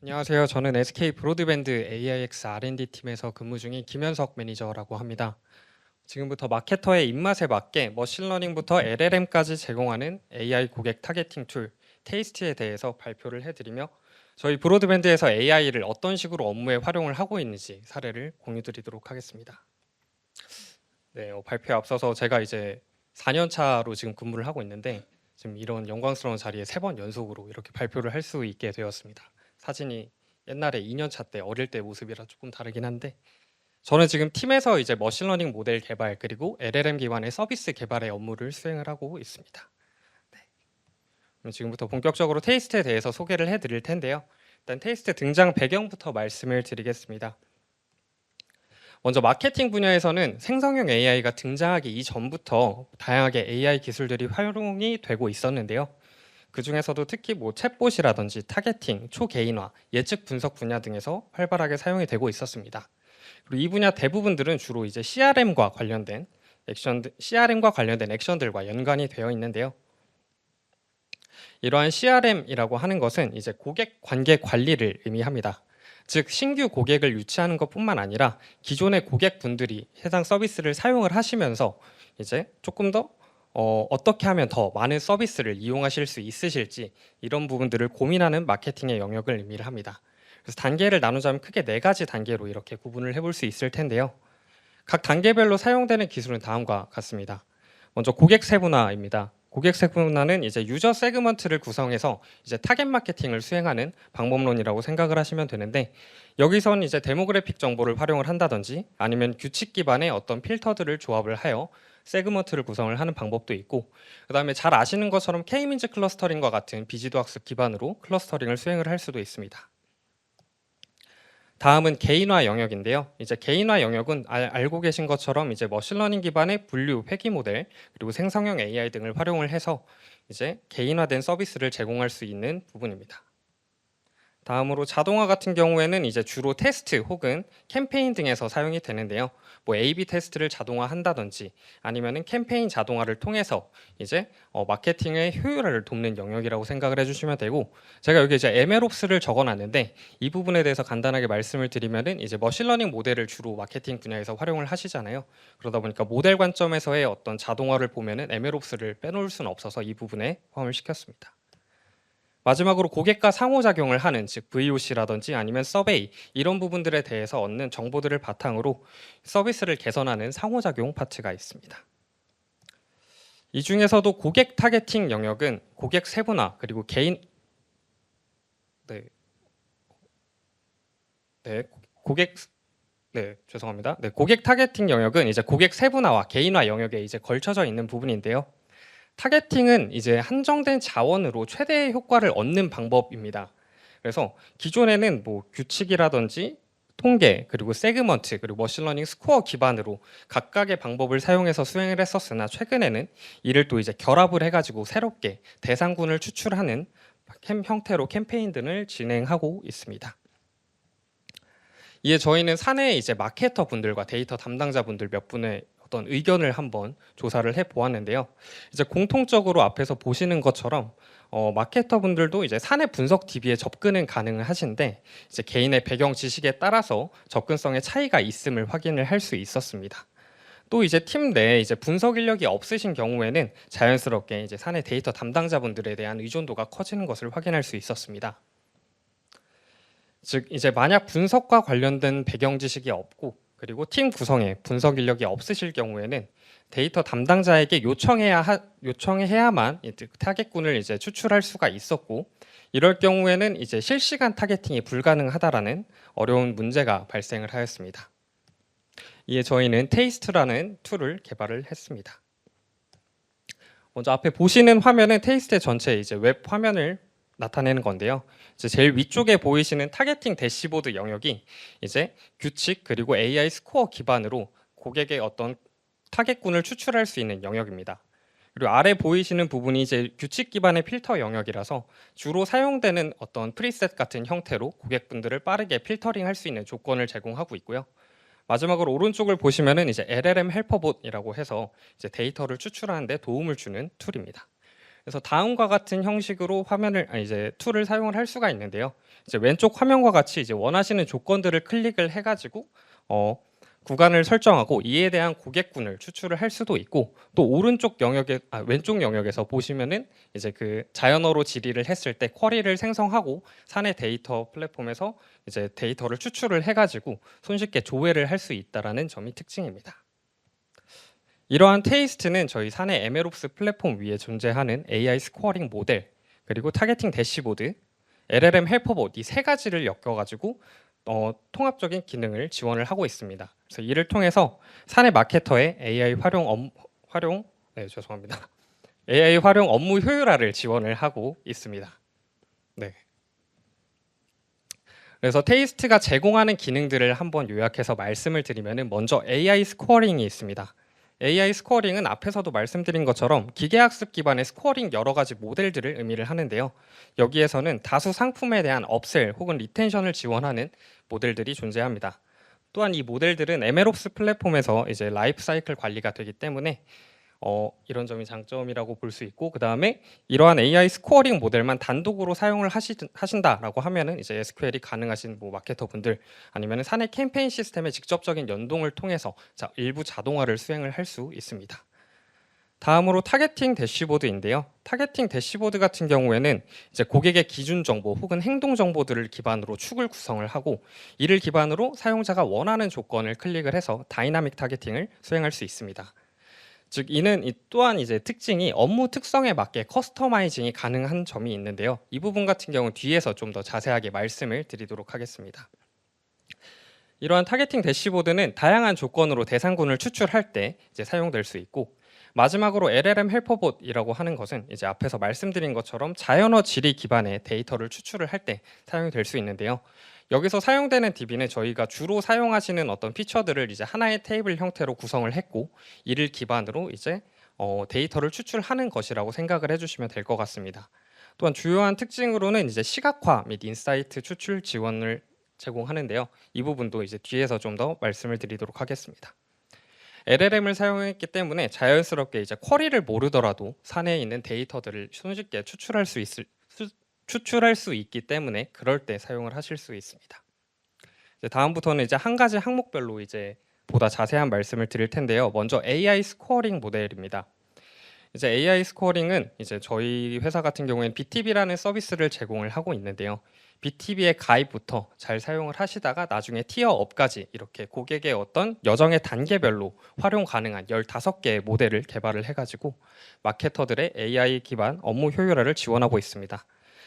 안녕하세요. 저는 SK 브로드밴드 AIX R&D 팀에서 근무 중인 김현석 매니저라고 합니다. 지금부터 마케터의 입맛에 맞게 머신러닝부터 LLM까지 제공하는 AI 고객 타겟팅 툴 테이스트에 대해서 발표를 해드리며 저희 브로드밴드에서 AI를 어떤 식으로 업무에 활용을 하고 있는지 사례를 공유드리도록 하겠습니다. 네, 발표에 앞서서 제가 이제 4년 차로 지금 근무를 하고 있는데 지금 이런 영광스러운 자리에 3번 연속으로 이렇게 발표를 할 수 있게 되었습니다. 사진이 옛날에 2년 차 때 어릴 때 모습이라 조금 다르긴 한데 저는 지금 팀에서 이제 머신러닝 모델 개발 그리고 LLM 기반의 서비스 개발의 업무를 수행을 하고 있습니다. 네. 그럼 지금부터 본격적으로 테이스트에 대해서 소개를 해드릴 텐데요. 일단 테이스트 등장 배경부터 말씀을 드리겠습니다. 먼저 마케팅 분야에서는 생성형 AI가 등장하기 이전부터 다양하게 AI 기술들이 활용이 되고 있었는데요. 그 중에서도 특히 챗봇이라든지 타겟팅, 초개인화, 예측 분석 분야 등에서 활발하게 사용이 되고 있었습니다. 그리고 이 분야 대부분들은 주로 이제 CRM과 관련된 액션들과 연관이 되어 있는데요. 이러한 CRM이라고 하는 것은 이제 고객 관계 관리를 의미합니다. 즉 신규 고객을 유치하는 것뿐만 아니라 기존의 고객분들이 해당 서비스를 사용을 하시면서 이제 조금 더 어떻게 하면 더 많은 서비스를 이용하실 수 있으실지 이런 부분들을 고민하는 마케팅의 영역을 의미를 합니다. 그래서 단계를 나누자면 크게 4가지 단계로 이렇게 구분을 해볼 수 있을 텐데요. 각 단계별로 사용되는 기술은 다음과 같습니다. 먼저 고객 세분화입니다. 고객 세분화는 이제 유저 세그먼트를 구성해서 이제 타겟 마케팅을 수행하는 방법론이라고 생각을 하시면 되는데 여기선 이제 데모그래픽 정보를 활용을 한다든지 아니면 규칙 기반의 어떤 필터들을 조합을 하여 세그먼트를 구성을 하는 방법도 있고 그다음에 잘 아시는 것처럼 K-민즈 클러스터링과 같은 비지도 학습 기반으로 클러스터링을 수행을 할 수도 있습니다. 다음은 개인화 영역인데요. 이제 개인화 영역은 알고 계신 것처럼 이제 머신러닝 기반의 분류, 회귀 모델, 그리고 생성형 AI 등을 활용을 해서 이제 개인화된 서비스를 제공할 수 있는 부분입니다. 다음으로 자동화 같은 경우에는 이제 주로 테스트 혹은 캠페인 등에서 사용이 되는데요. A/B 테스트를 자동화한다든지 아니면은 캠페인 자동화를 통해서 이제 마케팅의 효율화를 돕는 영역이라고 생각을 해주시면 되고 제가 여기 이제 MLOps를 적어놨는데 이 부분에 대해서 간단하게 말씀을 드리면은 이제 머신러닝 모델을 주로 마케팅 분야에서 활용을 하시잖아요. 그러다 보니까 모델 관점에서의 어떤 자동화를 보면은 MLOps를 빼놓을 수는 없어서 이 부분에 포함을 시켰습니다. 마지막으로 고객과 상호작용을 하는 즉 VOC라든지 아니면 서베이 이런 부분들에 대해서 얻는 정보들을 바탕으로 서비스를 개선하는 상호작용 파트가 있습니다. 이 중에서도 고객 타겟팅 영역은 고객 세분화 그리고 개인 네, 네 고객 죄송합니다. 고객 타겟팅 영역은 이제 고객 세분화와 개인화 영역에 이제 걸쳐져 있는 부분인데요. 타겟팅은 이제 한정된 자원으로 최대의 효과를 얻는 방법입니다. 그래서 기존에는 규칙이라든지 통계 그리고 세그먼트 그리고 머신러닝 스코어 기반으로 각각의 방법을 사용해서 수행을 했었으나 최근에는 이를 또 이제 결합을 해가지고 새롭게 대상군을 추출하는 형태로 캠페인 등을 진행하고 있습니다. 이에 저희는 사내에 이제 마케터 분들과 데이터 담당자 분들 몇 분의 어떤 의견을 한번 조사를 해 보았는데요. 이제 공통적으로 앞에서 보시는 것처럼 마케터 분들도 이제 사내 분석 DB에 접근은 가능을 하신데 이제 개인의 배경 지식에 따라서 접근성의 차이가 있음을 확인을 할 수 있었습니다. 또 이제 팀 내에 이제 분석 인력이 없으신 경우에는 자연스럽게 이제 사내 데이터 담당자분들에 대한 의존도가 커지는 것을 확인할 수 있었습니다. 즉 이제 만약 분석과 관련된 배경 지식이 없고 그리고 팀 구성에 분석 인력이 없으실 경우에는 데이터 담당자에게 요청해야만 타겟군을 이제 추출할 수가 있었고 이럴 경우에는 이제 실시간 타겟팅이 불가능하다라는 어려운 문제가 발생을 하였습니다. 이에 저희는 테이스트라는 툴을 개발을 했습니다. 먼저 앞에 보시는 화면은 테이스트 전체 이제 웹 화면을 나타내는 건데요. 이제 제일 위쪽에 보이시는 타겟팅 대시보드 영역이 이제 규칙 그리고 AI 스코어 기반으로 고객의 어떤 타겟군을 추출할 수 있는 영역입니다. 그리고 아래 보이시는 부분이 이제 규칙 기반의 필터 영역이라서 주로 사용되는 어떤 프리셋 같은 형태로 고객분들을 빠르게 필터링할 수 있는 조건을 제공하고 있고요. 마지막으로 오른쪽을 보시면은 이제 LLM 헬퍼봇이라고 해서 이제 데이터를 추출하는 데 도움을 주는 툴입니다. 그래서 다음과 같은 형식으로 화면을 이제 툴을 사용을 할 수가 있는데요. 이제 왼쪽 화면과 같이 이제 원하시는 조건들을 클릭을 해가지고 구간을 설정하고 이에 대한 고객군을 추출을 할 수도 있고, 또 오른쪽 영역에 왼쪽 영역에서 보시면은 이제 그 자연어로 질의를 했을 때 쿼리를 생성하고 사내 데이터 플랫폼에서 이제 데이터를 추출을 해가지고 손쉽게 조회를 할 수 있다라는 점이 특징입니다. 이러한 테이스트는 저희 사내 MLOps 플랫폼 위에 존재하는 AI 스코어링 모델, 그리고 타겟팅 대시보드, LLM 헬퍼봇 이 세 가지를 엮어가지고 통합적인 기능을 지원을 하고 있습니다. 그래서 이를 통해서 사내 마케터의 AI AI 활용 업무 효율화를 지원을 하고 있습니다. 네. 그래서 테이스트가 제공하는 기능들을 한번 요약해서 말씀을 드리면은 먼저 AI 스코어링이 있습니다. AI 스코어링은 앞에서도 말씀드린 것처럼 기계학습 기반의 스코어링 여러 가지 모델들을 의미를 하는데요. 여기에서는 다수 상품에 대한 업셀 혹은 리텐션을 지원하는 모델들이 존재합니다. 또한 이 모델들은 MLOps 플랫폼에서 이제 라이프 사이클 관리가 되기 때문에 이런 점이 장점이라고 볼 수 있고, 그 다음에 이러한 AI 스코어링 모델만 단독으로 사용을 하신다라고 하면은 이제 SQL이 가능하신 뭐 마케터 분들 아니면 사내 캠페인 시스템의 직접적인 연동을 통해서 일부 자동화를 수행을 할 수 있습니다. 다음으로 타겟팅 대시보드인데요. 타겟팅 대시보드 같은 경우에는 이제 고객의 기준 정보 혹은 행동 정보들을 기반으로 축을 구성을 하고, 이를 기반으로 사용자가 원하는 조건을 클릭을 해서 다이나믹 타겟팅을 수행할 수 있습니다. 즉 이는 또한 이제 특징이 업무 특성에 맞게 커스터마이징이 가능한 점이 있는데요. 이 부분 같은 경우는 뒤에서 좀 더 자세하게 말씀을 드리도록 하겠습니다. 이러한 타겟팅 대시보드는 다양한 조건으로 대상군을 추출할 때 이제 사용될 수 있고, 마지막으로 LLM 헬퍼봇이라고 하는 것은 이제 앞에서 말씀드린 것처럼 자연어 질의 기반의 데이터를 추출을 할 때 사용이 될 수 있는데요. 여기서 사용되는 DB는 저희가 주로 사용하시는 어떤 피처들을 이제 하나의 테이블 형태로 구성을 했고, 이를 기반으로 이제 데이터를 추출하는 것이라고 생각을 해주시면 될 것 같습니다. 또한 주요한 특징으로는 이제 시각화 및 인사이트 추출 지원을 제공하는데요. 이 부분도 이제 뒤에서 좀 더 말씀을 드리도록 하겠습니다. LLM을 사용했기 때문에 자연스럽게 이제 쿼리를 모르더라도 사내에 있는 데이터들을 손쉽게 추출할 수 있기 때문에 그럴 때 사용을 하실 수 있습니다. 이제 다음부터는 이제 한 가지 항목별로 이제 보다 자세한 말씀을 드릴 텐데요. 먼저 AI 스코어링 모델입니다. 이제 AI 스코어링은 이제 저희 회사 같은 경우에는 BTB라는 서비스를 제공을 하고 있는데요. BTB의 가입부터 잘 사용을 하시다가 나중에 티어업까지 이렇게 고객의 어떤 여정의 단계별로 활용 가능한 15개의 모델을 개발을 해가지고 마케터들의 AI 기반 업무 효율화를 지원하고 있습니다.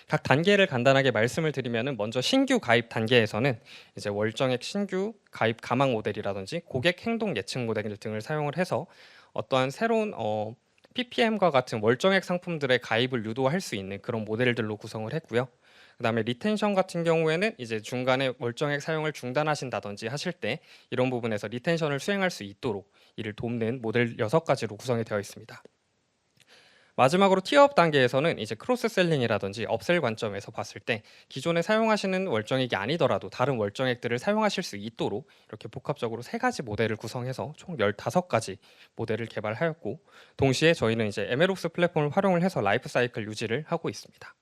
각 단계를 간단하게 말씀을 드리면은 먼저 신규 가입 단계에서는 이제 월정액 신규 가입 가망 모델이라든지 고객 행동 예측 모델 등을 사용을 해서 어떠한 새로운 PPM과 같은 월정액 상품들의 가입을 유도할 수 있는 그런 모델들로 구성을 했고요. 그다음에 리텐션 같은 경우에는 이제 중간에 월정액 사용을 중단하신다든지 하실 때 이런 부분에서 리텐션을 수행할 수 있도록 이를 돕는 모델 6가지로 구성이 되어 있습니다. 마지막으로 티어업 단계에서는 이제 크로스셀링이라든지 업셀 관점에서 봤을 때 기존에 사용하시는 월정액이 아니더라도 다른 월정액들을 사용하실 수 있도록 이렇게 복합적으로 3가지 모델을 구성해서 총 15가지 모델을 개발하였고, 동시에 저희는 이제 MLOps 플랫폼을 활용을 해서 라이프 사이클 유지를 하고 있습니다.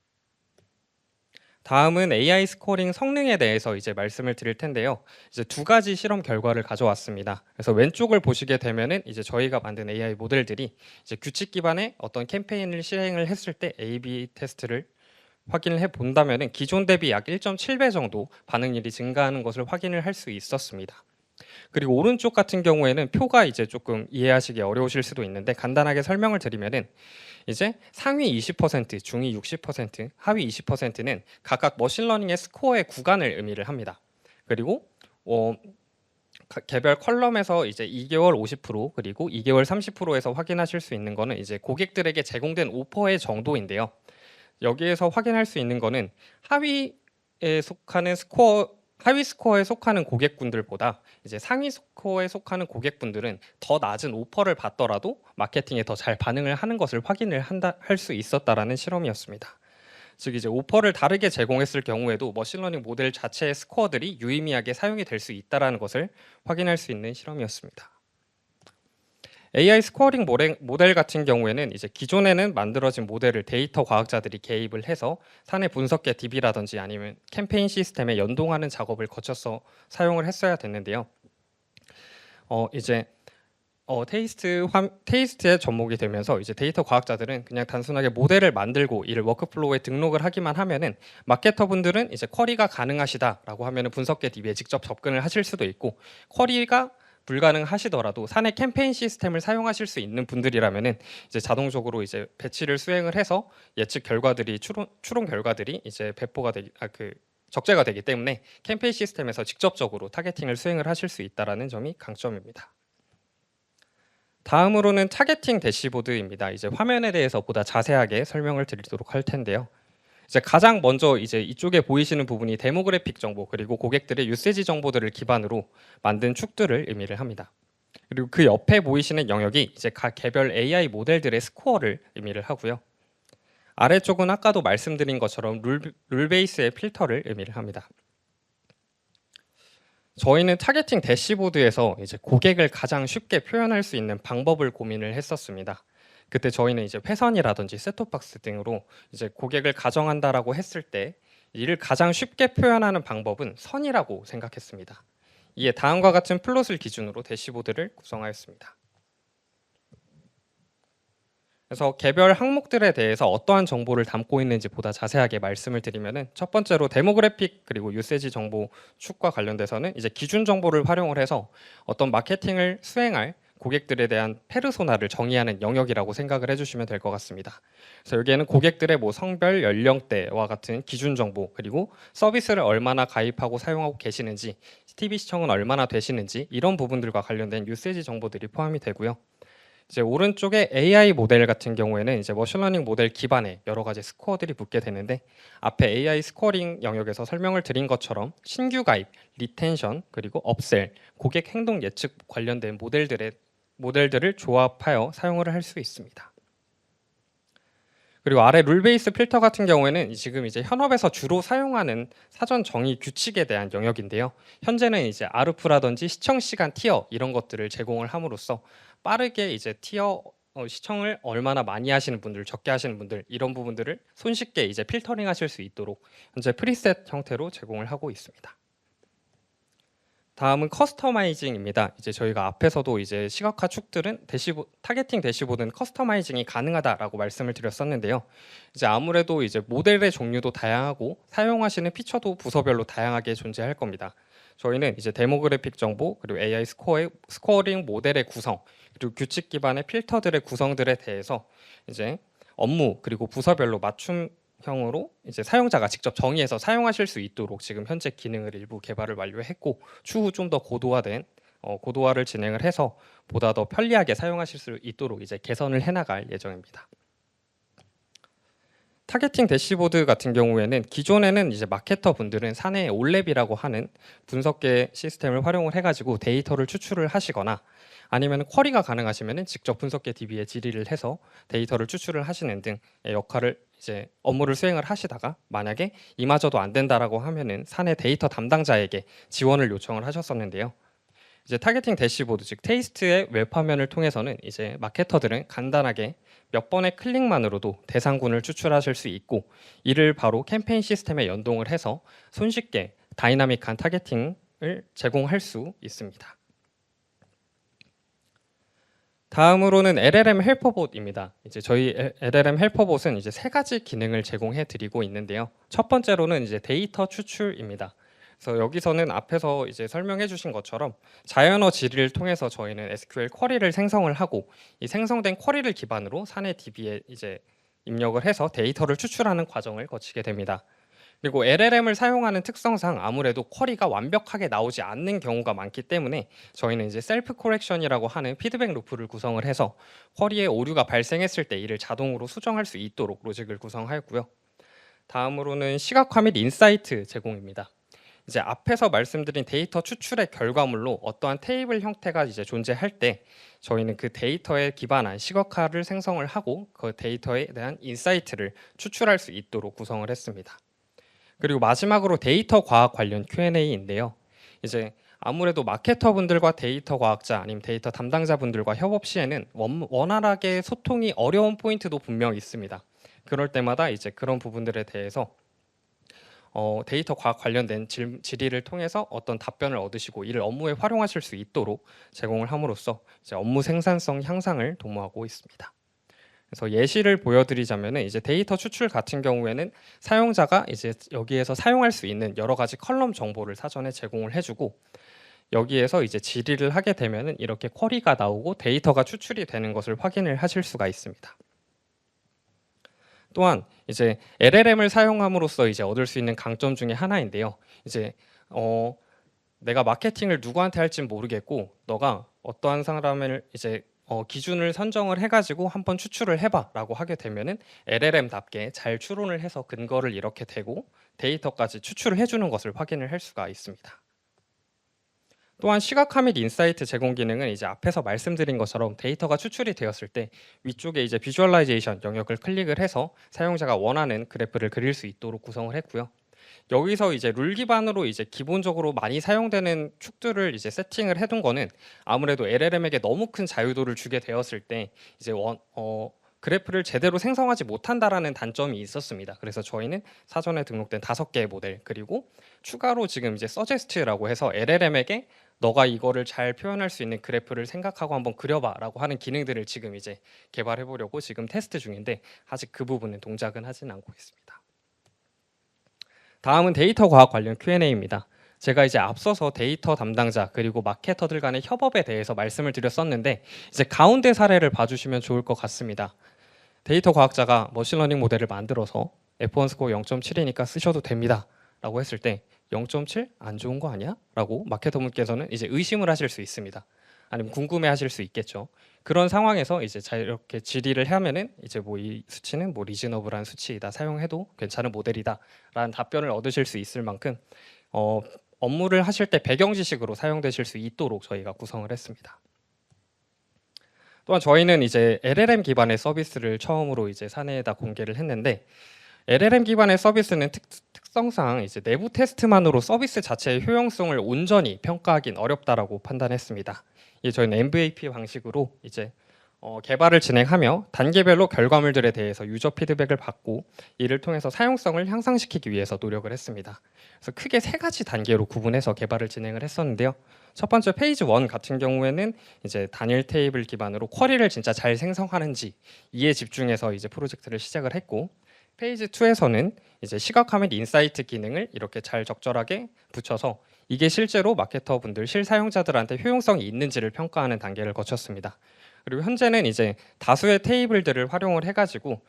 다음은 AI 스코어링 성능에 대해서 이제 말씀을 드릴 텐데요. 이제 2가지 실험 결과를 가져왔습니다. 그래서 왼쪽을 보시게 되면은 이제 저희가 만든 AI 모델들이 이제 규칙 기반의 어떤 캠페인을 실행을 했을 때 A/B 테스트를 확인을 해 본다면은 기존 대비 약 1.7배 정도 반응률이 증가하는 것을 확인을 할 수 있었습니다. 그리고 오른쪽 같은 경우에는 표가 이제 조금 이해하시기 어려우실 수도 있는데 간단하게 설명을 드리면은 이제 상위 20%, 중위 60%, 하위 20%는 각각 머신러닝의 스코어의 구간을 의미를 합니다. 그리고 개별 컬럼에서 이제 2개월 50% 그리고 2개월 30%에서 확인하실 수 있는 거는 이제 고객들에게 제공된 오퍼의 정도인데요. 여기에서 확인할 수 있는 거는 하위 스코어에 속하는 고객분들보다 이제 상위 스코어에 속하는 고객분들은 더 낮은 오퍼를 받더라도 마케팅에 더 잘 반응을 하는 것을 확인을 할 수 있었다라는 실험이었습니다. 즉 이제 오퍼를 다르게 제공했을 경우에도 머신러닝 모델 자체의 스코어들이 유의미하게 사용이 될 수 있다라는 것을 확인할 수 있는 실험이었습니다. AI 스코어링 모델 같은 경우에는 이제 기존에는 만들어진 모델을 데이터 과학자들이 개입을 해서 사내 분석계 DB라든지 아니면 캠페인 시스템에 연동하는 작업을 거쳐서 사용을 했어야 됐는데요. 이제 테이스트의 접목이 되면서 이제 데이터 과학자들은 그냥 단순하게 모델을 만들고 이를 워크플로우에 등록을 하기만 하면은 마케터분들은 이제 쿼리가 가능하시다라고 하면은 분석계 DB에 직접 접근을 하실 수도 있고, 쿼리가 불가능하시더라도 사내 캠페인 시스템을 사용하실 수 있는 분들이라면은 이제 자동적으로 이제 배치를 수행을 해서 예측 결과들이 추론 결과들이 이제 적재가 되기 때문에 캠페인 시스템에서 직접적으로 타겟팅을 수행을 하실 수 있다라는 점이 강점입니다. 다음으로는 타겟팅 대시보드입니다. 이제 화면에 대해서 보다 자세하게 설명을 드리도록 할 텐데요. 이제 가장 먼저 이제 이쪽에 보이시는 부분이 데모그래픽 정보 그리고 고객들의 유세지 정보들을 기반으로 만든 축들을 의미를 합니다. 그리고 그 옆에 보이시는 영역이 이제 각 개별 AI 모델들의 스코어를 의미를 하고요. 아래쪽은 아까도 말씀드린 것처럼 룰 베이스의 필터를 의미를 합니다. 저희는 타겟팅 대시보드에서 이제 고객을 가장 쉽게 표현할 수 있는 방법을 고민을 했었습니다. 그때 저희는 이제 회선이라든지 셋톱박스 등으로 이제 고객을 가정한다라고 했을 때 이를 가장 쉽게 표현하는 방법은 선이라고 생각했습니다. 이에 다음과 같은 플롯을 기준으로 대시보드를 구성하였습니다. 그래서 개별 항목들에 대해서 어떠한 정보를 담고 있는지 보다 자세하게 말씀을 드리면은, 첫 번째로 데모그래픽 그리고 유세지 정보 축과 관련돼서는 이제 기준 정보를 활용을 해서 어떤 마케팅을 수행할 고객들에 대한 페르소나를 정의하는 영역이라고 생각을 해주시면 될 것 같습니다. 그래서 여기에는 고객들의 뭐 성별, 연령대와 같은 기준 정보, 그리고 서비스를 얼마나 가입하고 사용하고 계시는지, TV 시청은 얼마나 되시는지, 이런 부분들과 관련된 유세지 정보들이 포함이 되고요. 이제 오른쪽에 AI 모델 같은 경우에는 이제 머신러닝 모델 기반의 여러 가지 스코어들이 붙게 되는데, 앞에 AI 스코어링 영역에서 설명을 드린 것처럼 신규 가입, 리텐션, 그리고 업셀, 고객 행동 예측 관련된 모델들을 조합하여 사용을 할 수 있습니다. 그리고 아래 룰 베이스 필터 같은 경우에는 지금 이제 현업에서 주로 사용하는 사전 정의 규칙에 대한 영역인데요. 현재는 이제 아르프라든지 시청 시간 티어 이런 것들을 제공을 함으로써 빠르게 이제 시청을 얼마나 많이 하시는 분들, 적게 하시는 분들, 이런 부분들을 손쉽게 이제 필터링 하실 수 있도록 현재 프리셋 형태로 제공을 하고 있습니다. 다음은 커스터마이징입니다. 이제 저희가 앞에서도 이제 시각화 축들은 타겟팅 대시보드는 커스터마이징이 가능하다라고 말씀을 드렸었는데요. 이제 아무래도 이제 모델의 종류도 다양하고 사용하시는 피처도 부서별로 다양하게 존재할 겁니다. 저희는 이제 데모그래픽 정보, 그리고 AI 스코어링 모델의 구성, 그리고 규칙 기반의 필터들의 구성들에 대해서 이제 업무 그리고 부서별로 맞춤형으로 이제 사용자가 직접 정의해서 사용하실 수 있도록 지금 현재 기능을 일부 개발을 완료했고, 추후 좀 더 고도화를 진행을 해서 보다 더 편리하게 사용하실 수 있도록 이제 개선을 해나갈 예정입니다. 타겟팅 대시보드 같은 경우에는 기존에는 이제 마케터 분들은 사내 올랩이라고 하는 분석계 시스템을 활용을 해가지고 데이터를 추출을 하시거나, 아니면 쿼리가 가능하시면 직접 분석계 DB에 질의를 해서 데이터를 추출을 하시는 등의 역할을 이제 업무를 수행을 하시다가, 만약에 이마저도 안 된다라고 하면은 사내 데이터 담당자에게 지원을 요청을 하셨었는데요. 이제 타겟팅 대시보드, 즉 테이스트의 웹화면을 통해서는 이제 마케터들은 간단하게 몇 번의 클릭만으로도 대상군을 추출하실 수 있고, 이를 바로 캠페인 시스템에 연동을 해서 손쉽게 다이나믹한 타겟팅을 제공할 수 있습니다. 다음으로는 LLM 헬퍼봇입니다. 이제 저희 LLM 헬퍼봇은 이제 세 가지 기능을 제공해 드리고 있는데요. 첫 번째로는 이제 데이터 추출입니다. 그래서 여기서는 앞에서 이제 설명해 주신 것처럼 자연어 질의를 통해서 저희는 SQL 쿼리를 생성을 하고, 이 생성된 쿼리를 기반으로 사내 DB에 이제 입력을 해서 데이터를 추출하는 과정을 거치게 됩니다. 그리고 LLM을 사용하는 특성상 아무래도 쿼리가 완벽하게 나오지 않는 경우가 많기 때문에 저희는 이제 셀프 코렉션이라고 하는 피드백 루프를 구성을 해서 쿼리에 오류가 발생했을 때 이를 자동으로 수정할 수 있도록 로직을 구성하였고요. 다음으로는 시각화 및 인사이트 제공입니다. 이제 앞에서 말씀드린 데이터 추출의 결과물로 어떠한 테이블 형태가 이제 존재할 때 저희는 그 데이터에 기반한 시각화를 생성을 하고 그 데이터에 대한 인사이트를 추출할 수 있도록 구성을 했습니다. 그리고 마지막으로 데이터 과학 관련 Q&A인데요. 이제 아무래도 마케터분들과 데이터 과학자 아니면 데이터 담당자분들과 협업 시에는 원활하게 소통이 어려운 포인트도 분명히 있습니다. 그럴 때마다 이제 그런 부분들에 대해서 데이터 과학 관련된 질의를 통해서 어떤 답변을 얻으시고 이를 업무에 활용하실 수 있도록 제공을 함으로써 이제 업무 생산성 향상을 도모하고 있습니다. 그래서 예시를 보여드리자면은 이제 데이터 추출 같은 경우에는 사용자가 이제 여기에서 사용할 수 있는 여러 가지 컬럼 정보를 사전에 제공을 해주고 여기에서 이제 질의를 하게 되면은 이렇게 쿼리가 나오고 데이터가 추출이 되는 것을 확인을 하실 수가 있습니다. 또한 이제 LLM을 사용함으로써 이제 얻을 수 있는 강점 중에 하나인데요. 이제 내가 마케팅을 누구한테 할지는 모르겠고 너가 어떠한 사람을 이제 기준을 선정을 해가지고 한번 추출을 해봐라고 하게 되면은 LLM답게 잘 추론을 해서 근거를 이렇게 대고 데이터까지 추출을 해주는 것을 확인을 할 수가 있습니다. 또한 시각화 및 인사이트 제공 기능은 이제 앞에서 말씀드린 것처럼 데이터가 추출이 되었을 때 위쪽에 이제 비주얼라이제이션 영역을 클릭을 해서 사용자가 원하는 그래프를 그릴 수 있도록 구성을 했고요. 여기서 이제 룰 기반으로 이제 기본적으로 많이 사용되는 축들을 이제 세팅을 해둔 거는 아무래도 LLM에게 너무 큰 자유도를 주게 되었을 때 이제 그래프를 제대로 생성하지 못한다라는 단점이 있었습니다. 그래서 저희는 사전에 등록된 5개의 모델 그리고 추가로 지금 이제 서제스트라고 해서 LLM에게 너가 이거를 잘 표현할 수 있는 그래프를 생각하고 한번 그려봐라고 하는 기능들을 지금 이제 개발해 보려고 지금 테스트 중인데 아직 그 부분은 동작은 하진 않고 있습니다. 다음은 데이터 과학 관련 Q&A입니다. 제가 이제 앞서서 데이터 담당자 그리고 마케터들 간의 협업에 대해서 말씀을 드렸었는데 이제 가운데 사례를 봐주시면 좋을 것 같습니다. 데이터 과학자가 머신러닝 모델을 만들어서 F1 스코어 0.7이니까 쓰셔도 됩니다 라고 했을 때 0.7? 안 좋은 거 아니야? 라고 마케터분께서는 이제 의심을 하실 수 있습니다. 아니면 궁금해 하실 수 있겠죠. 그런 상황에서 이제 이렇게 질의를 하면은 이제 뭐 이 수치는 뭐 리즈너블한 수치이다, 사용해도 괜찮은 모델이다 라는 답변을 얻으실 수 있을 만큼 업무를 하실 때 배경 지식으로 사용되실 수 있도록 저희가 구성을 했습니다. 또한 저희는 이제 LLM 기반의 서비스를 처음으로 이제 사내에다 공개를 했는데 LLM 기반의 서비스는 특성상 이제 내부 테스트만으로 서비스 자체의 효용성을 온전히 평가하기는 어렵다라고 판단했습니다. 저희는 MVP 방식으로 이제 개발을 진행하며 단계별로 결과물들에 대해서 유저 피드백을 받고 이를 통해서 사용성을 향상시키기 위해서 노력을 했습니다. 그래서 크게 3가지 단계로 구분해서 개발을 진행을 했었는데요. 첫 번째 페이지 1 같은 경우에는 이제 단일 테이블 기반으로 쿼리를 진짜 잘 생성하는지 이에 집중해서 이제 프로젝트를 시작을 했고 페이지 2에서는 이제 시각화 및 인사이트 기능을 이렇게 잘 적절하게 붙여서 이게 실제로 마케터 분들 실사용자들한테 효용성이 있는지를 평가하는 단계를 거쳤습니다. 그리고 현재는 이제 다수의 테이블들을 활용을 해가지고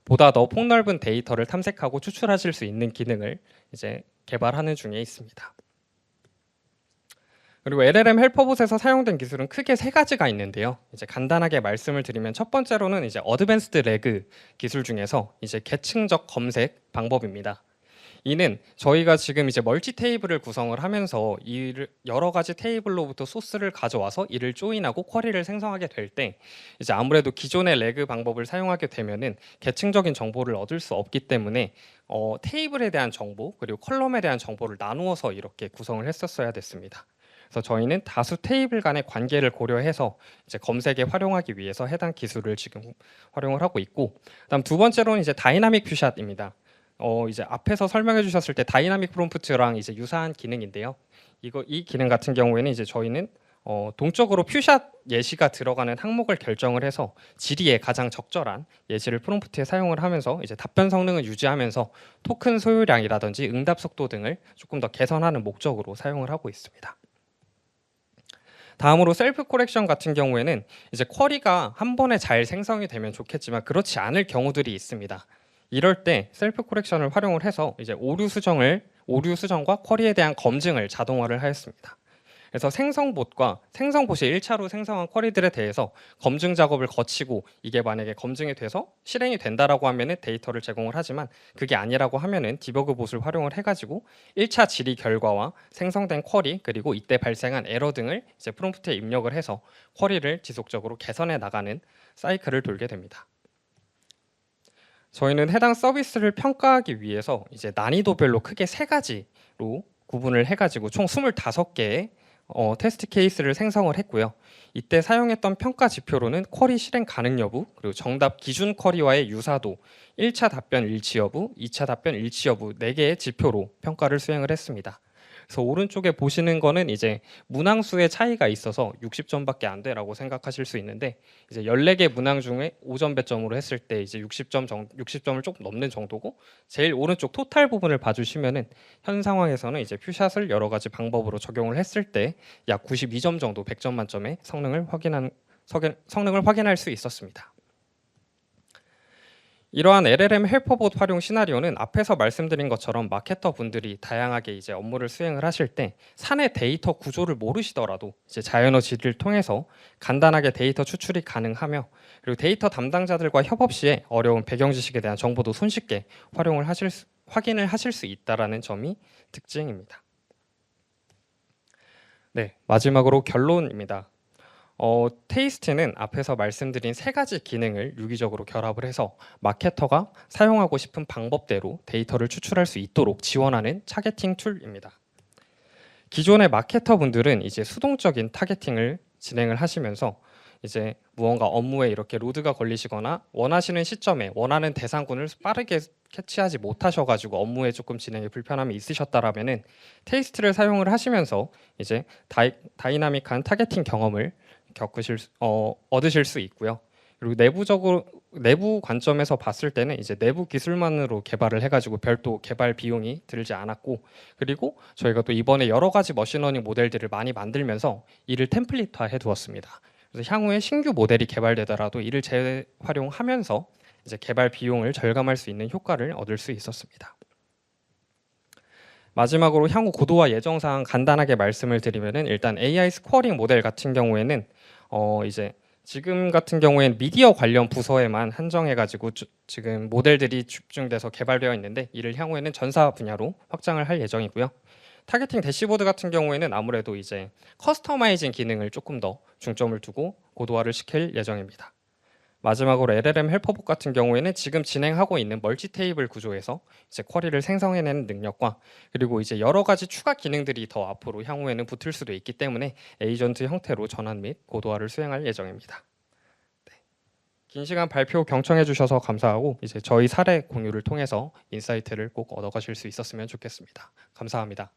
보다 더 폭넓은 데이터를 탐색하고 추출하실 수 있는 기능을 이제 개발하는 중에 있습니다. 그리고 LLM 헬퍼봇에서 사용된 기술은 크게 3가지가 있는데요. 이제 간단하게 말씀을 드리면 첫 번째로는 이제 어드밴스드 레그 기술 중에서 이제 계층적 검색 방법입니다. 이는 저희가 지금 이제 멀티 테이블을 구성을 하면서 여러 가지 테이블로부터 소스를 가져와서 이를 조인하고 쿼리를 생성하게 될 때 이제 아무래도 기존의 레그 방법을 사용하게 되면은 계층적인 정보를 얻을 수 없기 때문에 테이블에 대한 정보 그리고 컬럼에 대한 정보를 나누어서 이렇게 구성을 했었어야 됐습니다. 그래서 저희는 다수 테이블 간의 관계를 고려해서 이제 검색에 활용하기 위해서 해당 기술을 지금 활용을 하고 있고, 그다음 두 번째로는 이제 다이나믹 퓨샷입니다. 이제 앞에서 설명해 주셨을 때 다이나믹 프롬프트랑 이제 유사한 기능인데요. 이 기능 같은 경우에는 이제 저희는 동적으로 퓨샷 예시가 들어가는 항목을 결정을 해서 질의에 가장 적절한 예시를 프롬프트에 사용을 하면서 이제 답변 성능을 유지하면서 토큰 소유량이라든지 응답 속도 등을 조금 더 개선하는 목적으로 사용을 하고 있습니다. 다음으로 셀프 코렉션 같은 경우에는 이제 쿼리가 한 번에 잘 생성이 되면 좋겠지만 그렇지 않을 경우들이 있습니다. 이럴 때 셀프 코렉션을 활용을 해서 이제 오류 수정과 쿼리에 대한 검증을 자동화를 하였습니다. 그래서 생성봇이 1차로 생성한 쿼리들에 대해서 검증 작업을 거치고 이게 만약에 검증이 돼서 실행이 된다라고 하면은 데이터를 제공을 하지만 그게 아니라고 하면은 디버그봇을 활용을 해가지고 1차 질의 결과와 생성된 쿼리 그리고 이때 발생한 에러 등을 이제 프롬프트에 입력을 해서 쿼리를 지속적으로 개선해 나가는 사이클을 돌게 됩니다. 저희는 해당 서비스를 평가하기 위해서 이제 난이도별로 크게 3가지로 구분을 해가지고 총 25개의 테스트 케이스를 생성을 했고요. 이때 사용했던 평가 지표로는 쿼리 실행 가능 여부, 그리고 정답 기준 쿼리와의 유사도, 1차 답변 일치 여부, 2차 답변 일치 여부 4개의 지표로 평가를 수행을 했습니다. 그래서 오른쪽에 보시는 거는 이제 문항수의 차이가 있어서 60점밖에 안 돼라고 생각하실 수 있는데, 이제 14개 문항 중에 5점 배점으로 했을 때 이제 60점을 조금 넘는 정도고, 제일 오른쪽 토탈 부분을 봐주시면은 현 상황에서는 이제 퓨샷을 여러 가지 방법으로 적용을 했을 때 약 92점 정도 100점 만점의 성능을 확인할 수 있었습니다. 이러한 LLM 헬퍼봇 활용 시나리오는 앞에서 말씀드린 것처럼 마케터 분들이 다양하게 이제 업무를 수행을 하실 때 사내 데이터 구조를 모르시더라도 이제 자연어 질을 통해서 간단하게 데이터 추출이 가능하며, 그리고 데이터 담당자들과 협업 시에 어려운 배경 지식에 대한 정보도 손쉽게 확인을 하실 수 있다라는 점이 특징입니다. 네, 마지막으로 결론입니다. 테이스트는 앞에서 말씀드린 3가지 기능을 유기적으로 결합을 해서 마케터가 사용하고 싶은 방법대로 데이터를 추출할 수 있도록 지원하는 타겟팅 툴입니다. 기존의 마케터 분들은 이제 수동적인 타겟팅을 진행을 하시면서 이제 무언가 업무에 이렇게 로드가 걸리시거나 원하시는 시점에 원하는 대상군을 빠르게 캐치하지 못하셔가지고 업무에 조금 진행에 불편함이 있으셨다라면은 테이스트를 사용을 하시면서 이제 다이나믹한 타겟팅 경험을 얻으실 수 있고요. 그리고 내부 관점에서 봤을 때는 이제 내부 기술만으로 개발을 해가지고 별도 개발 비용이 들지 않았고, 그리고 저희가 또 이번에 여러 가지 머신러닝 모델들을 많이 만들면서 이를 템플릿화 해두었습니다. 그래서 향후에 신규 모델이 개발되더라도 이를 재활용하면서 이제 개발 비용을 절감할 수 있는 효과를 얻을 수 있었습니다. 마지막으로 향후 고도화 예정 사항 간단하게 말씀을 드리면은, 일단 AI 스코어링 모델 같은 경우에는 이제 지금 같은 경우에는 미디어 관련 부서에만 한정해가지고 지금 모델들이 집중돼서 개발되어 있는데, 이를 향후에는 전사 분야로 확장을 할 예정이고요. 타겟팅 대시보드 같은 경우에는 아무래도 이제 커스터마이징 기능을 조금 더 중점을 두고 고도화를 시킬 예정입니다. 마지막으로 LLM 헬퍼봇 같은 경우에는 지금 진행하고 있는 멀티 테이블 구조에서 이제 쿼리를 생성해내는 능력과, 그리고 이제 여러 가지 추가 기능들이 더 앞으로 향후에는 붙을 수도 있기 때문에 에이전트 형태로 전환 및 고도화를 수행할 예정입니다. 네. 긴 시간 발표 경청해 주셔서 감사하고, 이제 저희 사례 공유를 통해서 인사이트를 꼭 얻어가실 수 있었으면 좋겠습니다. 감사합니다.